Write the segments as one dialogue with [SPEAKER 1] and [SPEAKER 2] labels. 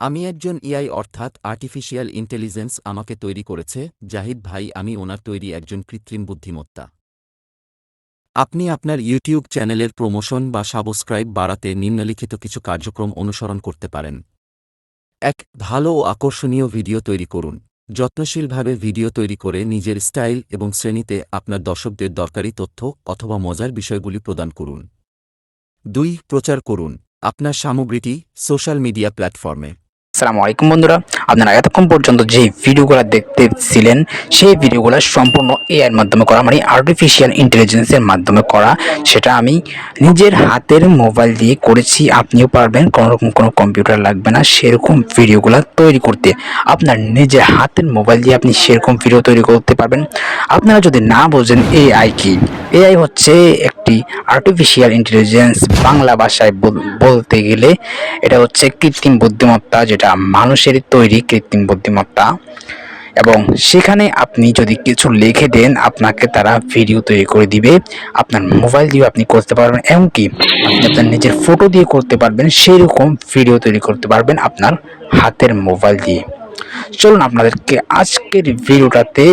[SPEAKER 1] আমি একজন এআই অর্থাৎ আর্টিফিশিয়াল ইন্টেলিজেন্স আমাকে তৈরি করেছে জাহিদ ভাই, আমি ওনার তৈরি একজন কৃত্রিম বুদ্ধিমত্তা। আপনি আপনার ইউটিউব চ্যানেলের প্রমোশন বা সাবস্ক্রাইব বাড়াতে নিম্নলিখিত কিছু কার্যক্রম অনুসরণ করতে পারেন। ১. ভালো ও আকর্ষণীয় ভিডিও তৈরি করুন। যত্নশীলভাবে ভিডিও তৈরি করে নিজের স্টাইল এবং শ্রেণীতে আপনার দর্শকদের দরকারি তথ্য অথবা মজার বিষয়গুলি প্রদান করুন। ২. প্রচার করুন আপনার সামগ্রীটি সোশ্যাল মিডিয়া প্ল্যাটফর্মে।
[SPEAKER 2] আসসালামু আলাইকুম বন্ধুরা, আপনারা এতক্ষণ পর্যন্ত যে ভিডিওগুলো দেখতেছিলেন সেই ভিডিওগুলো সম্পূর্ণ এআইয়ের মাধ্যমে করা, মানে আর্টিফিশিয়াল ইন্টেলিজেন্সের মাধ্যমে করা। সেটা আমি নিজের হাতের মোবাইল দিয়ে করেছি। আপনিও পারবেন, কোনোরকম কোনো কম্পিউটার লাগবে না সেরকম ভিডিওগুলো তৈরি করতে। আপনার নিজের হাতের মোবাইল দিয়ে আপনি সেরকম ভিডিও তৈরি করতে পারবেন। আপনারা যদি না বোঝেন এআই কি, এআই হচ্ছে একটি আর্টিফিশিয়াল ইন্টেলিজেন্স। বাংলা ভাষায় বলতে গেলে এটা হচ্ছে কৃত্রিম বুদ্ধিমত্তা, যেটা মানুষের তৈরি কৃত্রিম বুদ্ধিমত্তা। এবং সেখানে আপনি যদি কিছু লিখে দেন, আপনাকে তারা ভিডিও তৈরি করে দিবে। আপনার মোবাইল দিয়ে আপনি করতে পারবেন, এমনকি আপনি আপনার নিজের ফটো দিয়ে করতে পারবেন। সেই রকম ভিডিও তৈরি করতে পারবেন আপনার হাতের মোবাইল দিয়ে। চলুন আপনাদেরকে আজকের ভিডিওটাতে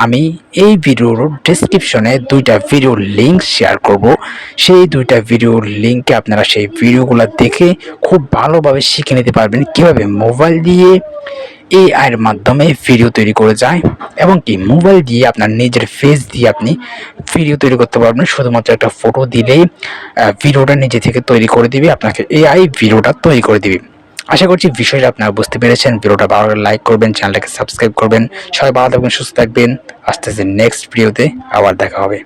[SPEAKER 2] আমি এই ভিডিওর ডেসক্রিপশনে দুইটা ভিডিওর লিঙ্ক শেয়ার করব। সেই দুইটা ভিডিওর লিঙ্কে আপনারা সেই ভিডিওগুলো দেখে খুব ভালোভাবে শিখে নিতে পারবেন কীভাবে মোবাইল দিয়ে এআইয়ের মাধ্যমে ভিডিও তৈরি করে যায়, এবং কি মোবাইল দিয়ে আপনার নিজের ফেস দিয়ে আপনি ভিডিও তৈরি করতে পারবেন। শুধুমাত্র একটা ফটো দিলেই ভিডিওটা নিজে থেকে তৈরি করে দিবে, আপনাকে এআই ভিডিওটা তৈরি করে দিবে। আশা করছি বিষয়টা আপনারা বুঝতে পেরেছেন। ভিডিওটা ভালো লাগলে লাইক করবেন, চ্যানেলটাকে সাবস্ক্রাইব করবেন। সবাই ভালো থাকবেন, সুস্থ থাকবেন। আস্তে আস্তে নেক্সট ভিডিওতে আবার দেখা হবে।